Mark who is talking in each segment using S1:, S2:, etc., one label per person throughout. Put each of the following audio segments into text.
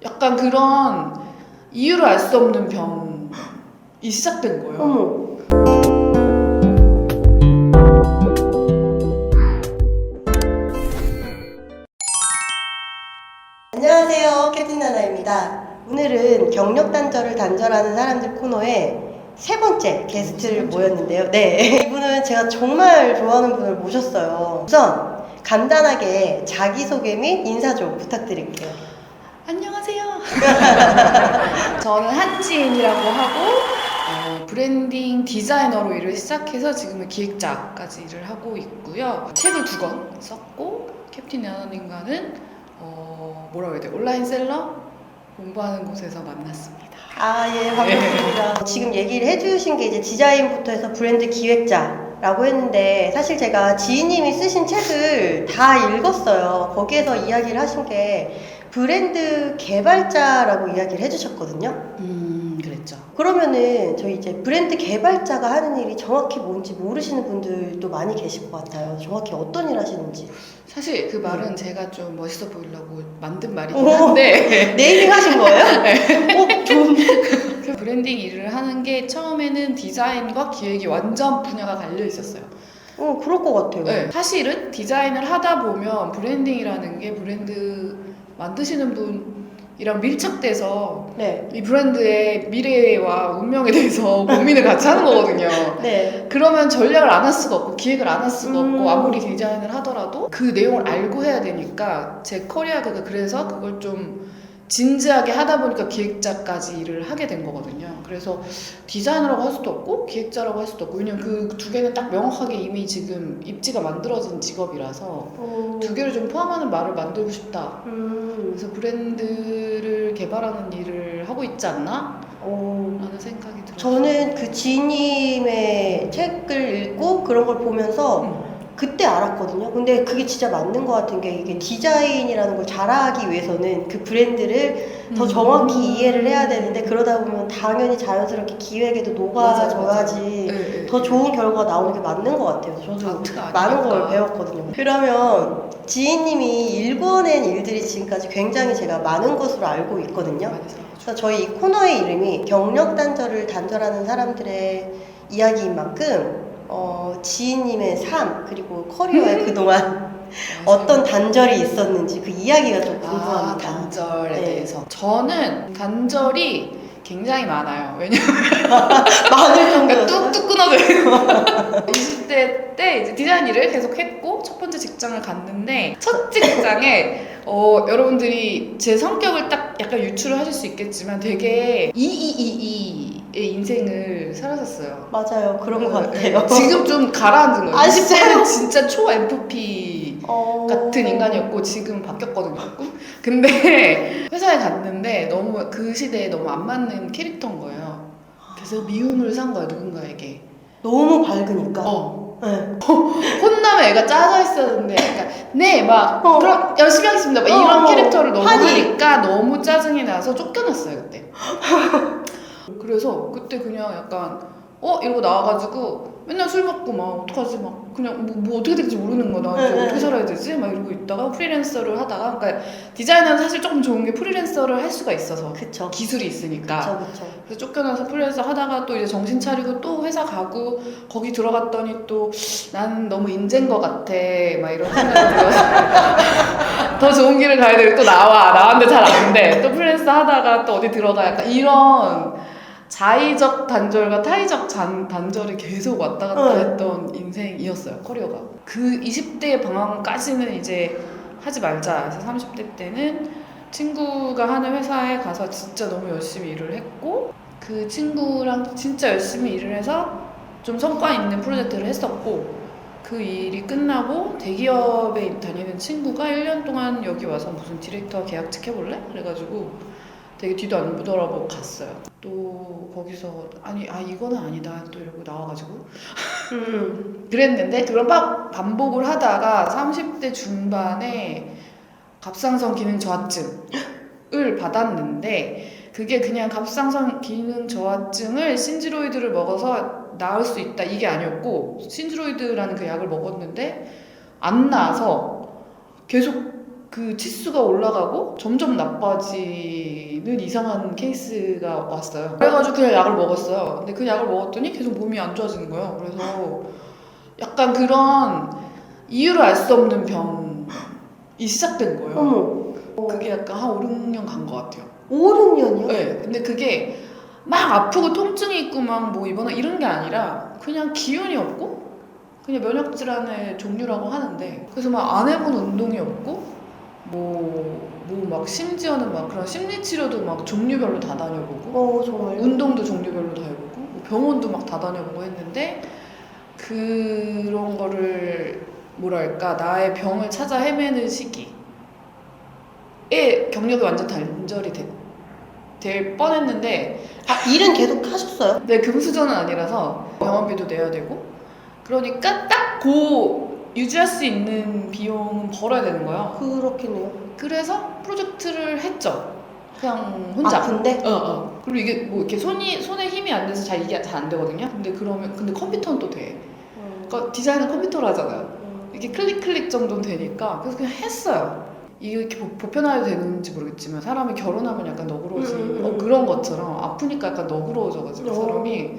S1: 약간 그런 이유를 알 수 없는 병이 시작된 거예요.
S2: 어머. 안녕하세요, 캡틴 나나입니다. 오늘은 경력 단절을 단절하는 사람들 코너에 세 번째 게스트를 모였는데요. 네, 이분은 제가 정말 좋아하는 분을 모셨어요. 우선 간단하게 자기소개 및 인사 좀 부탁드릴게요.
S1: 안녕하세요. 저는 한지인이라고 하고 브랜딩 디자이너로 일을 시작해서 지금은 기획자까지 일을 하고 있고요. 책을 2권 썼고 캡틴 나나님과는 뭐라고 해야 돼? 온라인 셀러 공부하는 곳에서 만났습니다.
S2: 아, 예, 반갑습니다. 지금 얘기를 해주신 게 이제 디자인부터 해서 브랜드 기획자라고 했는데, 사실 제가 지인님이 쓰신 책을 다 읽었어요. 거기에서 이야기를 하신 게 브랜드 개발자라고 이야기를 해주셨거든요.
S1: 그랬죠.
S2: 그러면은 저희 이제 브랜드 개발자가 하는 일이 정확히 뭔지 모르시는 분들도 많이 계실 것 같아요. 정확히 어떤 일 하시는지.
S1: 사실 그 말은 제가 좀 멋있어 보이려고 만든 말이긴 한데
S2: 네이밍 하신 거예요? 좋은데?
S1: 그 브랜딩 일을 하는 게 처음에는 디자인과 기획이 완전 분야가 갈려 있었어요.
S2: 그럴 것 같아요.
S1: 네, 사실은 디자인을 하다 보면 브랜딩이라는 게 브랜드 만드시는 분이랑 밀착돼서
S2: 네.
S1: 이 브랜드의 미래와 운명에 대해서 고민을 같이 하는 거거든요.
S2: 네.
S1: 그러면 전략을 안 할 수가 없고 기획을 안 할 수가 없고 아무리
S2: 음.
S1: 디자인을 하더라도 그 내용을 알고 해야 되니까 제 커리어가 그래서 그걸 좀 진지하게 하다 보니까 기획자까지 일을 하게 된 거거든요. 그래서 디자이너라고 할 수도 없고 기획자라고 할 수도 없고, 왜냐면 그 2개는 딱 명확하게 이미 지금 입지가 만들어진 직업이라서 2개를 좀 포함하는 말을 만들고 싶다. 그래서 브랜드를 개발하는 일을 하고 있지 않나? 라는 생각이 들어요.
S2: 저는 그 지님의 책을 읽고 그런 걸 보면서 그때 알았거든요. 근데 그게 진짜 맞는 것 같은 게, 이게 디자인이라는 걸 잘하기 위해서는 그 브랜드를 더 정확히 이해를 해야 되는데, 그러다 보면 당연히 자연스럽게 기획에도 녹아져야지
S1: 네,
S2: 더 좋은 결과가 나오는 게 맞는 것 같아요. 저도 많은 걸 배웠거든요. 그러면 지인님이 일궈낸 일들이 지금까지 굉장히 제가 많은 것으로 알고 있거든요. 그래서 저희 이 코너의 이름이 경력 단절을 단절하는 사람들의 이야기인 만큼 지인님의 삶 그리고 커리어에 그동안 어떤 단절이 있었는지 그 이야기가 좀 궁금합니다.
S1: 단절에
S2: 네.
S1: 대해서 저는 단절이 굉장히 많아요. 왜냐면
S2: 많을 정도였어요?
S1: 뚝뚝 끊어져 있고 20대 때 이제 디자인 일을 계속 했고 첫 번째 직장을 갔는데, 첫 직장에 여러분들이 제 성격을 딱 약간 유추를 하실 수 있겠지만 되게 이의 인생을 살았었어요.
S2: 맞아요, 그런 것 같아요.
S1: 지금 좀 가라앉은 거예요.
S2: 아,
S1: 20대는 진짜 초 FP 같은 인간이었고 지금 바뀌었거든요. 조금. 근데 회사에 갔는데 너무 그 시대에 너무 안 맞는 캐릭터인 거예요. 그래서 미움을 산 거야, 누군가에게.
S2: 너무 밝으니까. 네.
S1: 혼나면 애가 짜져 있었는데 약간 막 그럼 열심히 하겠습니다 막 이런 캐릭터를 너무 하니까 너무 짜증이 나서 쫓겨났어요 그때. 그래서 그때 그냥 약간 이러고 나와가지고 맨날 술 먹고 막 어떡하지 막 그냥 뭐 어떻게 될지 모르는 거야. 나 이제 어떻게 살아야 되지? 막 이러고 있다가 프리랜서를 하다가, 그러니까 디자이너는 사실 조금 좋은 게 프리랜서를 할 수가 있어서. 그쵸. 기술이 있으니까.
S2: 그쵸.
S1: 그래서 쫓겨나서 프리랜서 하다가 또 이제 정신 차리고 또 회사 가고, 거기 들어갔더니 또 나는 너무 인재인 것 같아 막 이런 생각이 들어서 더 좋은 길을 가야 되고 또 나왔는데 잘 안 돼. 또 프리랜서 하다가 또 어디 들어가, 약간 이런 자의적 단절과 타의적 단절이 계속 왔다 갔다 했던 인생이었어요, 커리어가. 그 20대의 방황까지는 이제 하지 말자 해서 30대 때는 친구가 하는 회사에 가서 진짜 너무 열심히 일을 했고, 그 친구랑 진짜 열심히 일을 해서 좀 성과 있는 프로젝트를 했었고, 그 일이 끝나고 대기업에 다니는 친구가 1년 동안 여기 와서 무슨 디렉터 계약직 해볼래? 그래가지고 되게 뒤도 안 보더라고 갔어요. 또 거기서 이거는 아니다 또 이러고 나와가지고 그랬는데, 그걸 막 반복을 하다가 30대 중반에 갑상선 기능 저하증을 받았는데, 그게 그냥 갑상선 기능 저하증을 신지로이드를 먹어서 나을 수 있다 이게 아니었고, 신지로이드라는 그 약을 먹었는데 안 나아서 계속 그 치수가 올라가고 점점 나빠지는 이상한 케이스가 왔어요. 그래가지고 그냥 약을 먹었어요. 근데 그 약을 먹었더니 계속 몸이 안 좋아지는 거예요. 그래서 약간 그런 이유를 알 수 없는 병이 시작된 거예요.
S2: 어머.
S1: 그게 약간 한 5, 6년 간 것 같아요.
S2: 5, 6년이요?
S1: 네. 근데 그게 막 아프고 통증이 있고 막 뭐 이거나 이런 게 아니라 그냥 기운이 없고 그냥 면역 질환의 종류라고 하는데 그래서 막 안 해본 운동이 없고 뭐 막 심지어는 막 그런 심리 치료도 막 종류별로 다 다녀보고
S2: 정말.
S1: 운동도 종류별로 다 해보고 뭐 병원도 막 다 다녀보고 했는데 그런 거를 뭐랄까 나의 병을 찾아 헤매는 시기에 경력이 완전 단절이 될 뻔했는데
S2: 일은 계속 하셨어요?
S1: 네, 금수저는 아니라서 병원비도 내야 되고 그러니까 딱 유지할 수 있는 비용은 벌어야 되는 거예요.
S2: 그렇겠네요.
S1: 그래서 프로젝트를 했죠. 그냥 혼자.
S2: 아픈데?
S1: 그리고 이게 뭐 이렇게 손에 힘이 안 돼서 이게 잘 안 되거든요. 근데 컴퓨터는 또 돼. 그러니까 디자인은 컴퓨터로 하잖아요. 이게 클릭 정도는 되니까 그래서 그냥 했어요. 이게 이렇게 보편화해도 되는지 모르겠지만 사람이 결혼하면 약간 너그러워지는 그런 것처럼 아프니까 약간 너그러워져가지고 사람이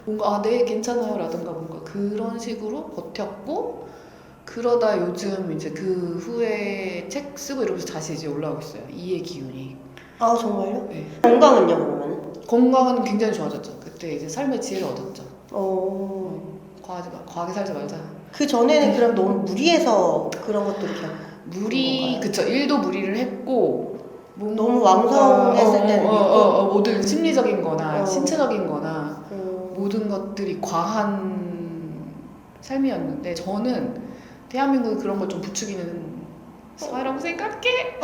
S1: 뭔가 네 괜찮아요 라든가 뭔가 그런 식으로 버텼고 그러다 요즘 이제 그 후에 책 쓰고 이러면서 다시 이제 올라오고 있어요. 이의 기운이.
S2: 아 정말요?
S1: 네.
S2: 건강은요 그러면?
S1: 건강은 굉장히 좋아졌죠. 그때 이제 삶의 지혜를 얻었죠. 과하게 살지 말자.
S2: 그 전에는 그럼 너무 무리해서 그런 것도 이렇게
S1: 그쵸. 일도 무리를 했고
S2: 너무 왕성했을 때는 있고
S1: 모든 심리적인 거나 신체적인 거나 모든 것들이 과한 삶이었는데 저는 대한민국이 그런 걸 좀 부추기는 사회라고 생각해.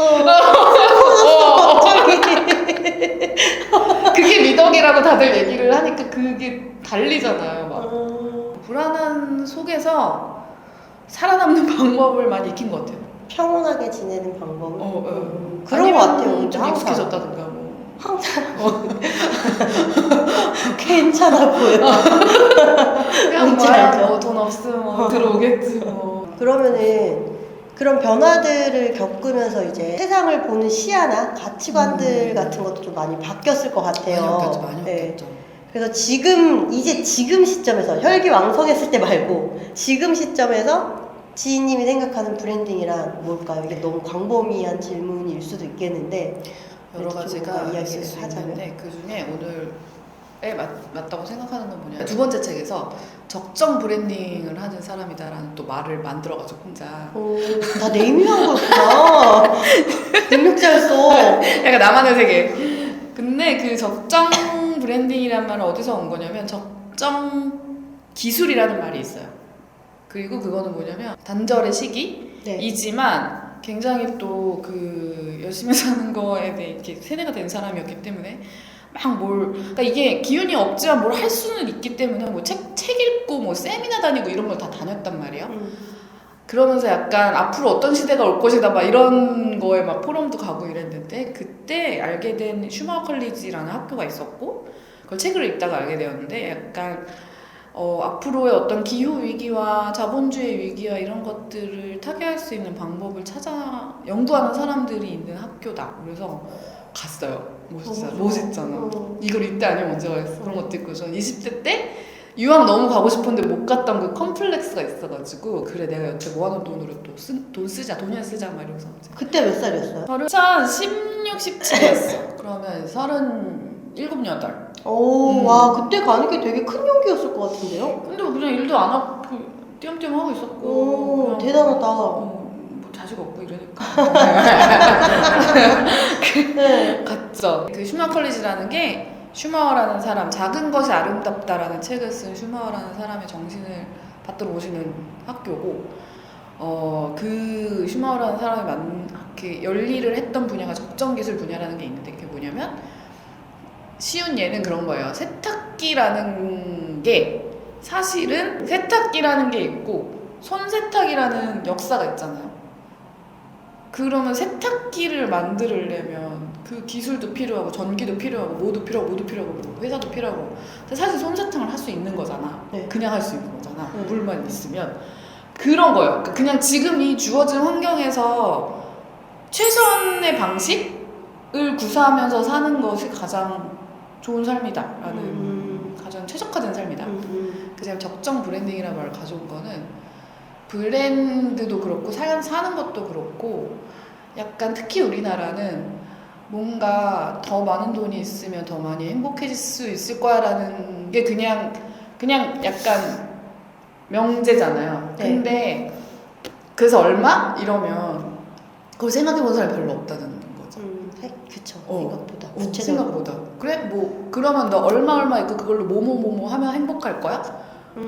S1: 그게 미덕이라고 다들 얘기를 하니까 그게 달리잖아요. 막 불안한 속에서 살아남는 방법을 많이 익힌 것 같아요.
S2: 평온하게 지내는 방법을?
S1: 그런
S2: 것 같아요.
S1: 좀 익숙해졌다든가 뭐.
S2: 항상 괜찮아 보여.
S1: 그냥 뭐돈 없으면 들어오겠지 뭐.
S2: 그러면은 그런 변화들을 겪으면서 이제 세상을 보는 시야나 가치관들 같은 것도 좀 많이 바뀌었을 것 같아요.
S1: 많이 바뀌었죠.
S2: 그래서 지금 시점에서 혈기왕성했을 때 말고 지금 시점에서 지인님이 생각하는 브랜딩이란 뭘까요? 이게 너무 광범위한 질문일 수도 있겠는데
S1: 여러 가지가
S2: 이야기를
S1: 하자면 그 중에 오늘에 맞다고 생각하는 건 뭐냐 두 번째 책에서 적정 브랜딩을 하는 사람이다라는 또 말을 만들어가지고 혼자
S2: 다 네이밍한 거였구나. 능력자였어.
S1: 약간 나만의 세계. 근데 그 적정 브랜딩이란 말은 어디서 온 거냐면 적정 기술이라는 말이 있어요. 그리고 그거는 뭐냐면 단절의 시기이지만 굉장히 또 그 열심히 사는 거에 대해 이렇게 세뇌가 된 사람이었기 때문에 그러니까 이게 기운이 없지만 뭘 할 수는 있기 때문에 뭐 책 읽고 뭐 세미나 다니고 이런 걸 다 다녔단 말이에요. 그러면서 약간 앞으로 어떤 시대가 올 것이다 막 이런 거에 막 포럼도 가고 이랬는데 그때 알게 된 슈마우 컬리지라는 학교가 있었고 그걸 책을 읽다가 알게 되었는데 약간 앞으로의 어떤 기후 위기와 자본주의 위기와 이런 것들을 타개할 수 있는 방법을 찾아 연구하는 사람들이 있는 학교다. 그래서 갔어요. 멋있잖아. 이걸 이때 아니면 언제 가겠어. 그런 것도 있고 저는 20대 때 유학 너무 가고 싶었는데 못 갔던 그 컴플렉스가 있어가지고 그래 내가 여태 모아놓은 돈으로 또 돈 쓰자 돈이나 쓰자 막 이러면서
S2: 그때 몇 살이었어요?
S1: 16, 17이었어. 그러면 37, 8.
S2: 와 그때 가는 게 되게 큰 용기였을 것 같은데요?
S1: 근데 그냥 일도 안 하고 띄엄띄엄 하고 있었고
S2: 대단하다.
S1: 뭐 자식 없고 이러니까 갔죠. 그 슈마우 컬리지라는 게 슈마워라는 사람 작은 것이 아름답다라는 책을 쓴 슈마워라는 사람의 정신을 받들어 오시는 학교고 그 슈마워라는 사람이 이렇게 열일을 했던 분야가 적정기술 분야라는 게 있는데 그게 뭐냐면 쉬운 예는 그런 거예요. 세탁기라는 게 사실은 세탁기라는 게 있고 손세탁이라는 역사가 있잖아요. 그러면 세탁기를 만들려면 그 기술도 필요하고 전기도 필요하고 뭐도 필요하고 회사도 필요하고 사실 손세탁을 할 수 있는 거잖아. 그냥 할 수 있는 거잖아. 물만 있으면 그런 거예요. 그냥 지금 이 주어진 환경에서 최선의 방식을 구사하면서 사는 것이 가장 좋은 삶이다라는 가장 최적화된 삶이다. 그냥 적정 브랜딩이라는 말을 가져온 거는 브랜드도 그렇고 사는 것도 그렇고 약간 특히 우리나라는 뭔가 더 많은 돈이 있으면 더 많이 행복해질 수 있을 거야 라는 게 그냥 약간 명제잖아요.
S2: 네.
S1: 근데 그래서 얼마? 이러면 그걸 생각해본 사람이 별로 없다는 거죠.
S2: 그쵸. 생각보다. 구체적으로.
S1: 생각보다. 그래? 뭐 그러면 너 얼마 있고 그걸로 뭐뭐 하면 행복할 거야?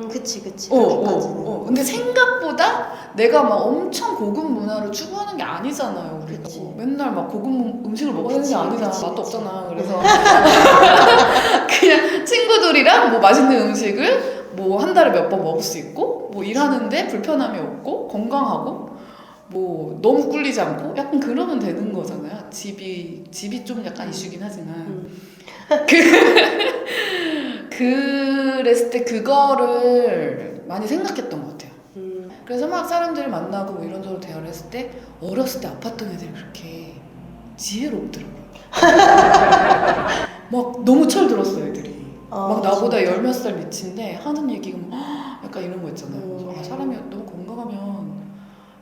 S2: 그치. 그렇게까지는.
S1: 근데 생각보다 내가 막 엄청 고급 문화를 추구하는 게 아니잖아요. 우리가
S2: 그치.
S1: 뭐 맨날 막 고급 음식을 먹어야 되는 게 아니잖아.
S2: 그치.
S1: 맛도 없잖아. 그래서 그냥 친구들이랑 뭐 맛있는 음식을 뭐 한 달에 몇 번 먹을 수 있고 뭐 일하는데 불편함이 없고 건강하고 뭐 너무 꿀리지 않고 약간 그러면 되는 거잖아요. 집이 좀 약간 이슈긴 하지만 그랬을 때 그거를 많이 생각했던 것 같아요. 그래서 막 사람들을 만나고 뭐 이런저런 대화를 했을 때 어렸을 때 아팠던 애들이 그렇게 지혜롭더라고요. 막 너무 철들었어 애들이. 막 나보다
S2: 진짜?
S1: 열 몇 살 밑인데 하는 얘기가 막 약간 이런 거 있잖아요. 그래서 사람이 너무 건강하면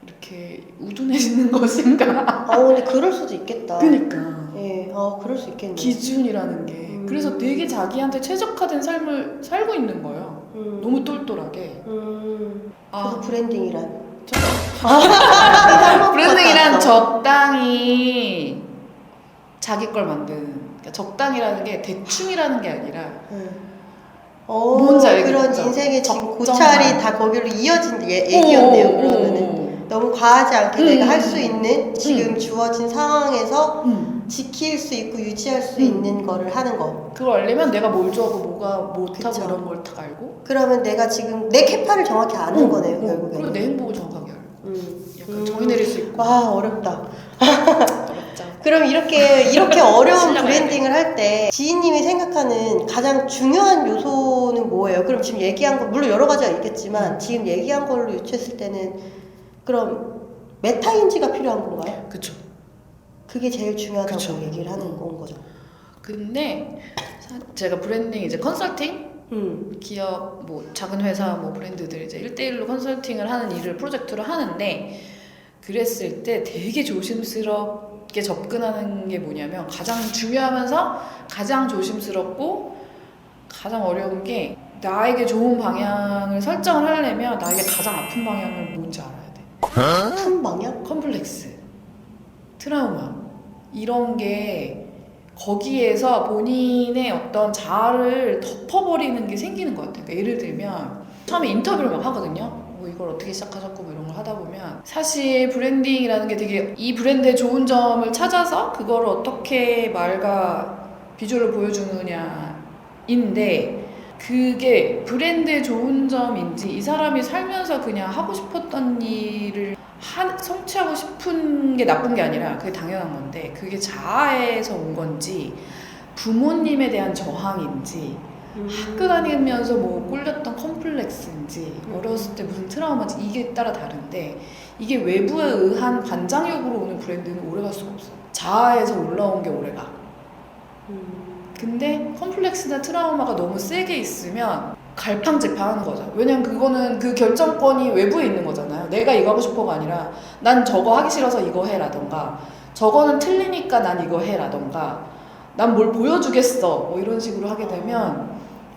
S1: 이렇게 우둔해지는 것인가?
S2: 근데 그럴 수도 있겠다.
S1: 그니까.
S2: 예, 그럴 수 있겠네.
S1: 기준이라는 게. 그래서 되게 자기한테 최적화된 삶을 살고 있는 거예요. 너무 똘똘하게.
S2: 그래서 브랜딩이란?
S1: 브랜딩이란 적당히 자기 걸 만드는. 그러니까 적당이라는 게 대충이라는 게 아니라. 뭔지 알겠죠?
S2: 그런 인생의 지금 고찰이 다 거기로 이어진 얘기였네요. 그러면은 너무 과하지 않게 내가 할 수 있는 지금 주어진 상황에서 지킬 수 있고 유지할 수 있는 거를 하는 거.
S1: 그걸 알려면 내가 뭘 좋아하고 뭐가 못하고
S2: 그쵸.
S1: 이런 걸 다 알고.
S2: 그러면 내가 지금 내 캐파를 정확히 아는 거네요, 결국에.
S1: 그리고 내 행복을 정확하게 알고. 약간 정의 내릴 수 있고.
S2: 와, 어렵다.
S1: 어렵죠.
S2: 그럼 이렇게 어려운
S1: 신뢰가
S2: 브랜딩을 할 때 지인님이 생각하는 가장 중요한 요소는 뭐예요? 그럼 지금 얘기한 거 물론 여러 가지가 있겠지만 지금 얘기한 걸로 유추했을 때는 그럼 메타인지가 필요한 건가요?
S1: 그쵸.
S2: 그게 제일 중요하다고
S1: 그쵸.
S2: 얘기를 하는 건 거죠.
S1: 근데 제가 브랜딩 이제 컨설팅 기업 뭐 작은 회사 뭐 브랜드들 이제 1대1로 컨설팅을 하는 일을 프로젝트로 하는데 그랬을 때 되게 조심스럽게 접근하는 게 뭐냐면 가장 중요하면서 가장 조심스럽고 가장 어려운 게 나에게 좋은 방향을 설정을 하려면 나에게 가장 아픈 방향을 뭔지 알아야 돼.
S2: 큰 방향?
S1: 컴플렉스, 트라우마 이런 게 거기에서 본인의 어떤 자아를 덮어버리는 게 생기는 것 같아요. 그러니까 예를 들면 처음에 인터뷰를 막 하거든요. 뭐 이걸 어떻게 시작하셨고 뭐 이런 걸 하다 보면 사실 브랜딩이라는 게 되게 이 브랜드의 좋은 점을 찾아서 그거를 어떻게 말과 비주얼을 보여주느냐인데 그게 브랜드의 좋은 점인지 이 사람이 살면서 그냥 하고 싶었던 일을 성취하고 싶은 게 나쁜 게 아니라 그게 당연한 건데 그게 자아에서 온 건지 부모님에 대한 저항인지 학교 다니면서 뭐 꿀렸던 컴플렉스인지 어렸을 때 무슨 트라우마인지 이게 따라 다른데 이게 외부에 의한 반장욕으로 오는 브랜드는 오래갈 수가 없어요. 자아에서 올라온 게 오래가. 근데 컴플렉스나 트라우마가 너무 세게 있으면 갈팡질팡하는 거죠. 왜냐면 그거는 그 결정권이 외부에 있는 거잖아요. 내가 이거 하고 싶어가 아니라 난 저거 하기 싫어서 이거 해 라던가 저거는 틀리니까 난 이거 해 라던가 난 뭘 보여주겠어 뭐 이런 식으로 하게 되면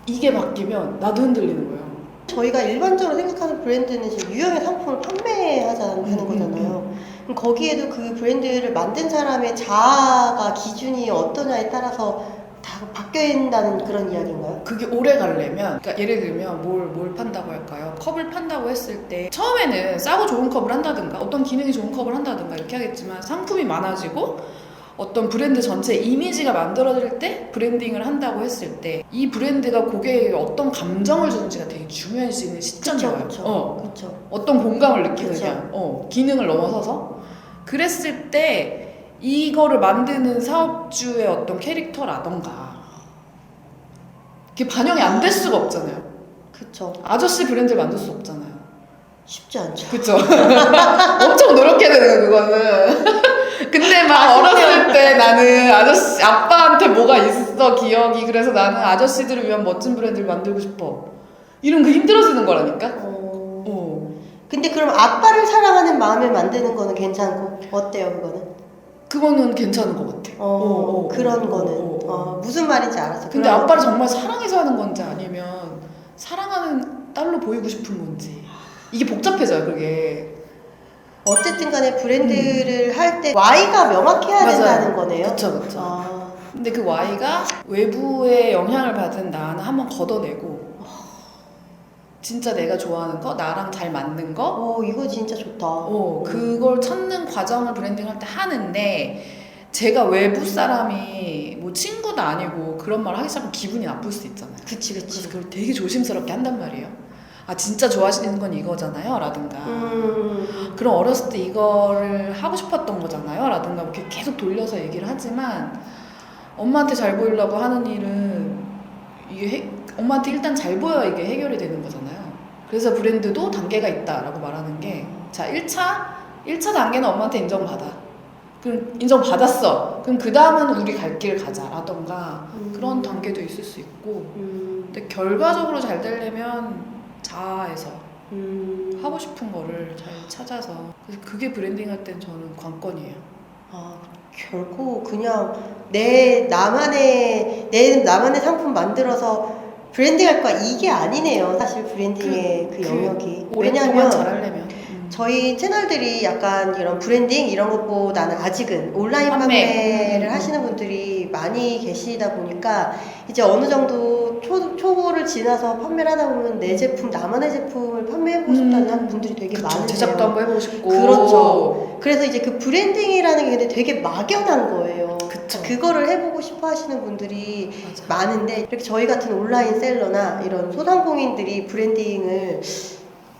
S1: 이게 바뀌면 나도 흔들리는 거예요.
S2: 저희가 일반적으로 생각하는 브랜드는 지금 유형의 상품을 판매하는 거잖아요. 그럼 거기에도 그 브랜드를 만든 사람의 자아가 기준이 어떠냐에 따라서 다 바뀐다는 그런 이야기인가요?
S1: 그게 오래 가려면 그러니까 예를 들면 뭘 판다고 할까요? 컵을 판다고 했을 때 처음에는 싸고 좋은 컵을 한다든가 어떤 기능이 좋은 컵을 한다든가 이렇게 하겠지만 상품이 많아지고 어떤 브랜드 전체 이미지가 만들어질 때 브랜딩을 한다고 했을 때 이 브랜드가 고객에게 어떤 감정을 주는지가 되게 중요해지는 시점이에요.
S2: 그쵸.
S1: 어떤 공감을 느끼느냐 기능을 넘어서서 그랬을 때 이거를 만드는 사업주의 어떤 캐릭터라던가 그게 반영이 안 될 수가 없잖아요.
S2: 그쵸.
S1: 아저씨 브랜드를 만들 수 없잖아요.
S2: 쉽지 않죠.
S1: 그쵸. 엄청 노력해야 되는 거예요, 그거는. 근데 막 어렸을 때 나는 아빠한테 뭐가 있어 기억이. 그래서 나는 아저씨들을 위한 멋진 브랜드를 만들고 싶어. 이런 그 힘들어지는 거라니까.
S2: 근데 그럼 아빠를 사랑하는 마음을 만드는 거는 괜찮고 어때요 그거는?
S1: 그거는 괜찮은 것 같아.
S2: 그런 거는 무슨 말인지 알았어.
S1: 근데 아빠를 정말 사랑해서 하는 건지 아니면 사랑하는 딸로 보이고 싶은 건지 이게 복잡해져요 그게.
S2: 어쨌든 간에 브랜드를 할 때 Y가 명확해야
S1: 맞아요.
S2: 된다는 거네요.
S1: 그쵸. 근데 그 Y가 외부의 영향을 받은 나는 한번 걷어내고 진짜 내가 좋아하는 거, 나랑 잘 맞는 거.
S2: 이거 진짜 좋다.
S1: 그걸 찾는 과정을 브랜딩할 때 하는데 제가 외부 사람이 뭐 친구도 아니고 그런 말 하기 시작하면 기분이 나쁠 수 있잖아요.
S2: 그치.
S1: 그래서 그걸 되게 조심스럽게 한단 말이에요. 아 진짜 좋아하시는 건 이거잖아요 라든가 그럼 어렸을 때 이거를 하고 싶었던 거잖아요 라든가 이렇게 계속 돌려서 얘기를 하지만 엄마한테 잘 보이려고 하는 일은 이게 엄마한테 일단 잘 보여야 이게 해결이 되는 거잖아요. 그래서 브랜드도 단계가 있다라고 말하는 게 자 1차 단계는 엄마한테 인정받아. 그럼 인정받았어. 그럼 그 다음은 우리 갈 길 가자 라던가 그런 단계도 있을 수 있고 근데 결과적으로 잘 되려면 자아에서 하고 싶은 거를 잘 찾아서 그래서 그게 브랜딩 할 땐 저는 관건이에요.
S2: 결코 그냥 나만의 상품 만들어서 브랜딩 할 거야 이게 아니네요. 사실 브랜딩의 그 영역이.
S1: 왜냐면 잘하려면
S2: 저희 채널들이 약간 이런 브랜딩 이런 것보다는 아직은 온라인 판매를 하시는 분들이 많이 계시다 보니까 이제 어느 정도 초보를 지나서 판매를 하다 보면 내 제품, 나만의 제품을 판매해보고 싶다는 분들이 되게 많은데요.
S1: 제작도 한번 해보고 싶고.
S2: 그렇죠. 그래서 이제 그 브랜딩이라는 게 근데 되게 막연한 거예요.
S1: 그쵸.
S2: 그거를 해보고 싶어 하시는 분들이
S1: 맞아.
S2: 많은데 이렇게 저희 같은 온라인 셀러나 이런 소상공인들이 브랜딩을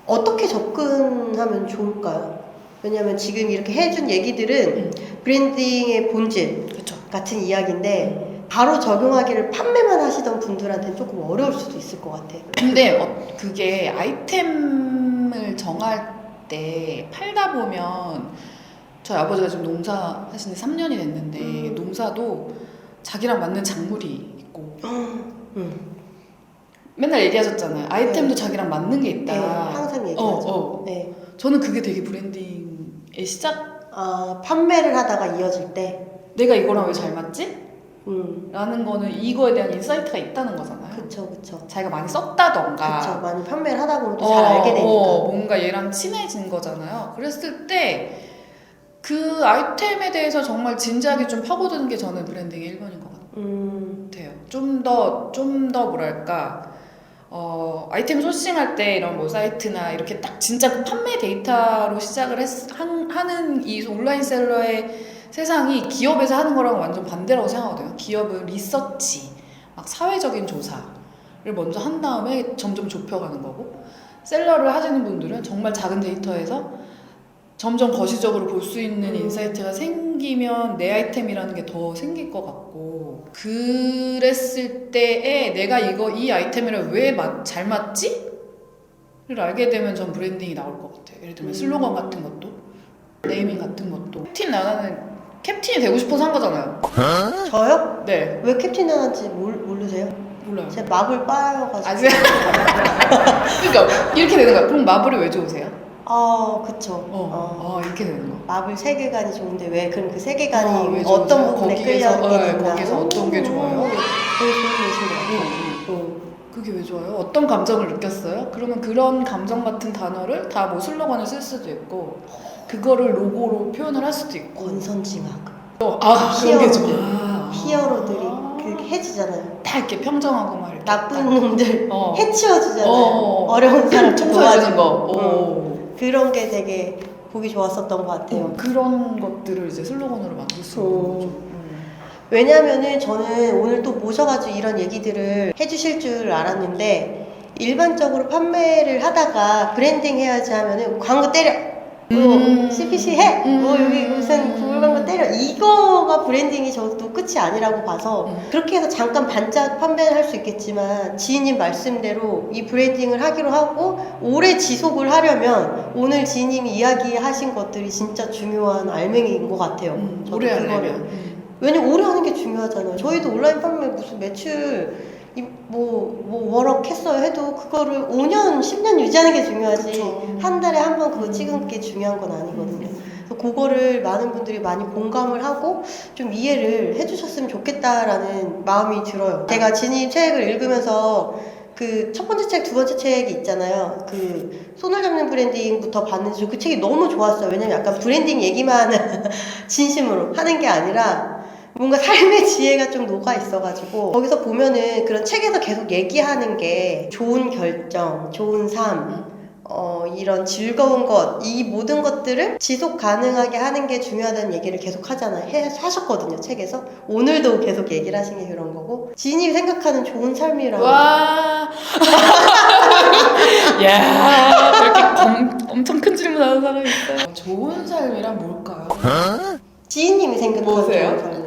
S2: 어떻게 접근하면 좋을까요? 왜냐면 지금 이렇게 해준 얘기들은 브랜딩의 본질
S1: 그쵸.
S2: 같은 이야기인데 바로 적용하기를 판매만 하시던 분들한테는 조금 어려울 수도 있을 것 같아요.
S1: 근데 그게 아이템을 정할 때 팔다 보면 저희 아버지가 지금 농사 하신 지 3년이 됐는데 농사도 자기랑 맞는 작물이 있고 맨날 얘기하셨잖아요. 아이템도 자기랑 맞는 게 있다.
S2: 네, 항상 얘기하죠. 네.
S1: 저는 그게 되게 브랜딩의 시작.
S2: 판매를 하다가 이어질 때
S1: 내가 이거랑 왜 잘 맞지? 라는 거는 이거에 대한 인사이트가 있다는 거잖아요.
S2: 그쵸.
S1: 자기가 많이 썼다던가.
S2: 그쵸. 많이 판매를 하다 보면 또 잘 알게 되니까.
S1: 뭔가 얘랑 친해진 거잖아요. 그랬을 때 그 아이템에 대해서 정말 진지하게 좀 파고드는 게 저는 브랜딩의 1번인 것 같아요. 좀 더 뭐랄까 아이템 소싱할 때 이런 뭐 사이트나 이렇게 딱 진짜 그 판매 데이터로 시작을 하는 이 온라인 셀러의 세상이 기업에서 하는 거랑 완전 반대라고 생각하거든요. 기업은 리서치, 막 사회적인 조사를 먼저 한 다음에 점점 좁혀가는 거고 셀러를 하시는 분들은 정말 작은 데이터에서 점점 거시적으로 볼 수 있는 인사이트가 생기면 내 아이템이라는 게 더 생길 것 같고 그랬을 때에 내가 이 아이템이랑 왜 잘 맞지? 를 알게 되면 전 브랜딩이 나올 것 같아요. 예를 들면 슬로건 같은 것도 네이밍 같은 것도 나는 캡틴이 되고 싶어서 한 거잖아요.
S2: 저요?
S1: 네.
S2: 왜 캡틴 나는지 모르세요?
S1: 몰라요.
S2: 제가 마블 빠여가지고.
S1: 그러니까 이렇게 되는 거야. 그럼 마블이 왜 좋으세요?
S2: 그쵸.
S1: 이렇게 되는 거.
S2: 마블 세계관이 좋은데 왜 그럼 그 세계관이 어떤 부분에 끌려있나?
S1: 거기서 어떤 게 좋아요?
S2: 되게 좋은 예시인 것 같아요.
S1: 그게 왜 좋아요? 어떤 감정을 느꼈어요? 그러면 그런 감정 같은 단어를 다 뭐 슬로건을 쓸 수도 있고 그거를 로고로 표현을 할 수도 있고
S2: 권선징악.
S1: 그런 게 좋아.
S2: 히어로들이 그렇게 해주잖아요.
S1: 다 이렇게 평정하고 막 이렇게
S2: 나쁜 놈들 해치워주잖아요. 어려운 사람
S1: 청소해주는 거.
S2: 그런 게 되게 보기 좋았었던 것 같아요.
S1: 그런 것들을 이제 슬로건으로 만들 수 있는 거죠.
S2: 왜냐면은 저는 오늘 또 모셔가지고 이런 얘기들을 해주실 줄 알았는데 일반적으로 판매를 하다가 브랜딩 해야지 하면은 광고 때려! CPC 해! 여기 무슨 구글 광고 때려! 이거가 브랜딩이 저도 끝이 아니라고 봐서 그렇게 해서 잠깐 반짝 판매를 할 수 있겠지만 지인님 말씀대로 이 브랜딩을 하기로 하고 오래 지속을 하려면 오늘 지인님이 이야기하신 것들이 진짜 중요한 알맹이인 것 같아요. 저도
S1: 오래
S2: 그거를.
S1: 하려면
S2: 왜냐면 오래 하는 게 중요하잖아요. 저희도 온라인 판매 무슨 매출 워럭 했어요 해도 그거를 5년, 10년 유지하는 게 중요하지.
S1: 그쵸.
S2: 한 달에 한 번 그거 찍은 게 중요한 건 아니거든요. 그래서 그거를 많은 분들이 많이 공감을 하고 좀 이해를 해주셨으면 좋겠다라는 마음이 들어요. 제가 지님 책을 읽으면서 그 첫 번째 책, 두 번째 책이 있잖아요. 그 손을 잡는 브랜딩부터 봤는데 그 책이 너무 좋았어요. 왜냐면 약간 브랜딩 얘기만 진심으로 하는 게 아니라 뭔가 삶의 지혜가 좀 녹아 있어가지고 거기서 보면은 그런 책에서 계속 얘기하는 게 좋은 결정, 좋은 삶, 이런 즐거운 것, 이 모든 것들을 지속 가능하게 하는 게 중요하다는 얘기를 계속 하셨거든요, 책에서. 오늘도 계속 얘기를 하신 게 그런 거고. 지인이 생각하는 좋은 삶이라고.
S1: 와. 야, 그렇게 엄청 큰 질문하는 사람이 있어요. 좋은 삶이란 뭘까요?
S2: 지인님이 생각하는
S1: 뭐세요?
S2: 좋은 삶.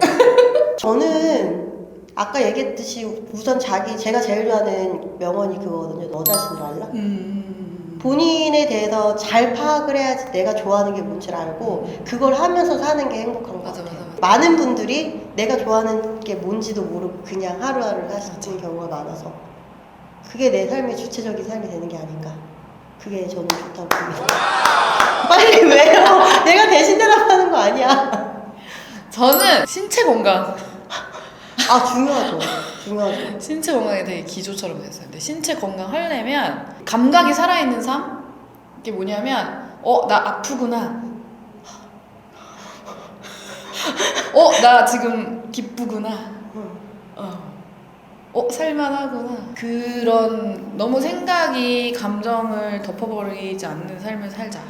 S2: 저는 아까 얘기했듯이 우선 제가 제일 좋아하는 명언이 그거거든요. 너 자신을 알라? 본인에 대해서 잘 파악을 해야지 내가 좋아하는 게 뭔지를 알고 그걸 하면서 사는 게 행복한 것 같아요.
S1: 맞아.
S2: 많은 분들이 내가 좋아하는 게 뭔지도 모르고 그냥 하루하루를 사시는 경우가 많아서 그게 내 삶의 주체적인 삶이 되는 게 아닌가. 그게 저는 좋다고 봅니다. 빨리 왜요? 내가 대신 대답하는 거 아니야.
S1: 저는 신체 건강.
S2: 아, 중요하죠.
S1: 신체 건강이 되게 기조처럼 됐어요. 근데 신체 건강 하려면 감각이 살아있는 삶? 이게 뭐냐면 나 아프구나. 나 지금 기쁘구나. 살만하구나. 그런 너무 생각이 감정을 덮어버리지 않는 삶을 살자.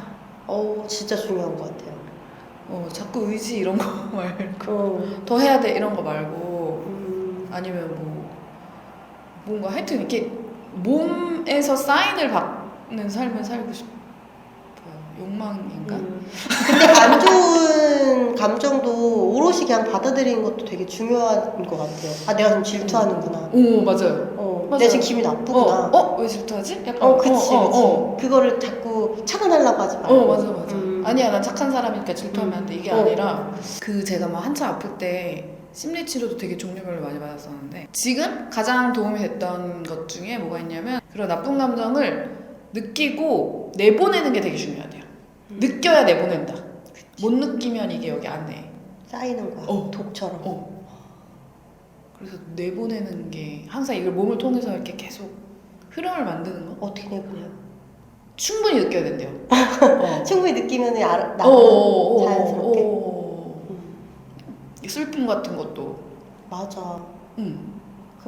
S2: 진짜 중요한 것 같아요.
S1: 자꾸 의지 이런 거 말고 더 해야 돼 이런 거 말고 아니면 뭔가 하여튼 이렇게 몸에서 사인을 받는 삶을 살고 싶어요. 욕망인가?
S2: 근데 안 좋은 감정도 오롯이 그냥 받아들이는 것도 되게 중요한 것 같아요. 내가 좀 질투하는구나.
S1: 오, 맞아요.
S2: 내가 지금 기분이 나쁘구나.
S1: 왜 질투하지? 약간
S2: 그치. 그거를 자꾸 차단하려고 하지 말고.
S1: 맞아. 아니야, 난 착한 사람이니까 질투하면 안 돼. 이게 아니라 제가 막 한참 아플 때 심리 치료도 되게 종류별로 많이 받았었는데 지금 가장 도움이 됐던 것 중에 뭐가 있냐면 그런 나쁜 감정을 느끼고 내보내는 게 되게 중요하대요. 느껴야 내보낸다. 못 느끼면 이게 여기 안에
S2: 쌓이는 거야. 독처럼.
S1: 그래서 내보내는 게 항상 이걸 몸을 통해서 이렇게 계속 흐름을 만드는 거.
S2: 어떻게 내보내요?
S1: 충분히 느껴야 된대요.
S2: 충분히 느끼면 나가 자연스럽게.
S1: 슬픔 같은 것도.
S2: 맞아.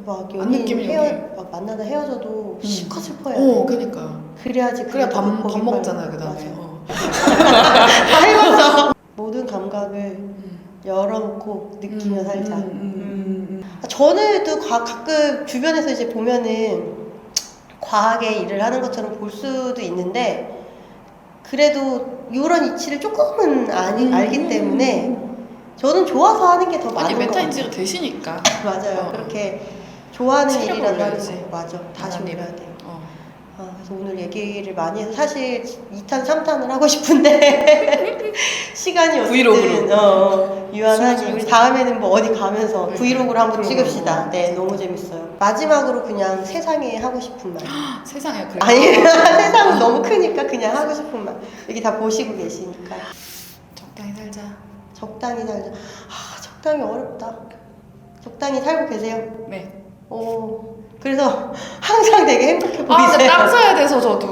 S2: 막
S1: 안 느끼면
S2: 막 만나다 헤어져도 실컷 슬퍼야 돼.
S1: 그러니까.
S2: 그래야지.
S1: 그래야 밥 먹잖아요, 그 다음에.
S2: 다 해봤어. 모든 감각을 열어놓고 느끼며 살자. 저는 가끔 주변에서 이제 보면은 과하게 일을 하는 것처럼 볼 수도 있는데 그래도 이런 이치를 조금은 알기 때문에 저는 좋아서 하는 게 더 많은 것 같아요.
S1: 메타인지가 되시니까.
S2: 맞아요. 그렇게 좋아하는 일이라서. 맞아. 다시
S1: 하나님.
S2: 올려야 돼요. 그래서 오늘 얘기를 많이 해서 사실 2탄, 3탄을 하고 싶은데 시간이 어쨌든 유한하지. 우리 다음에는 뭐 어디 가면서 브이로그를 한번 찍읍시다. 네, 너무 재밌어요. 마지막으로 그냥 세상에 하고 싶은 말.
S1: 세상에 그래.
S2: 아니, 세상은 너무 크니까 그냥 하고 싶은 말. 여기 다 보시고 계시니까.
S1: 적당히 살자.
S2: 적당히 살자. 적당히 어렵다. 적당히 살고 계세요?
S1: 네.
S2: 그래서 항상 되게 행복해 보이세요.
S1: 근데 땅 사야 돼서 저도.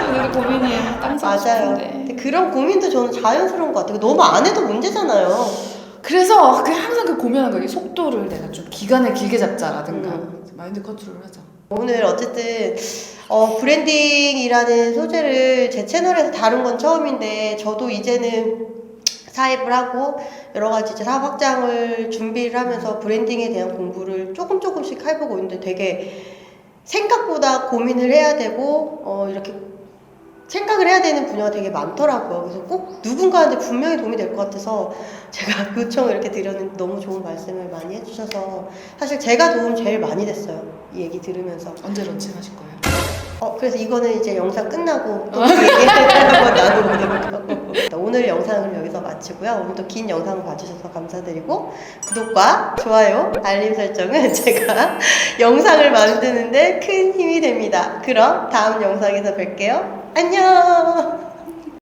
S1: 오늘 고민이에요. 땅 사고
S2: 맞아요.
S1: 싶은데.
S2: 근데 그런 고민도 저는 자연스러운 것 같아요. 너무 안 해도 문제잖아요.
S1: 그래서 항상 그 고민하는 거예요. 속도를 내가 좀 기간을 길게 잡자라든가 마인드 컨트롤을 하자. 오늘
S2: 어쨌든 브랜딩이라는 소재를 제 채널에서 다룬 건 처음인데 저도 이제는 사입을 하고 여러 가지 이제 사업 확장을 준비를 하면서 브랜딩에 대한 공부를 조금씩 해보고 있는데 되게 생각보다 고민을 해야 되고 이렇게 생각을 해야 되는 분야가 되게 많더라고요. 그래서 꼭 누군가한테 분명히 도움이 될 것 같아서 제가 요청을 이렇게 드렸는데 너무 좋은 말씀을 많이 해주셔서 사실 제가 도움 제일 많이 됐어요. 이 얘기 들으면서.
S1: 언제 런칭하실 거예요?
S2: 그래서 이거는 이제 영상 끝나고 또 얘기 한번 나눠보도록 하고. 오늘 영상을 여기서 마치고요. 오늘도 긴 영상 봐주셔서 감사드리고 구독과 좋아요, 알림 설정은 제가 영상을 만드는데 큰 힘이 됩니다. 그럼 다음 영상에서 뵐게요. 안녕!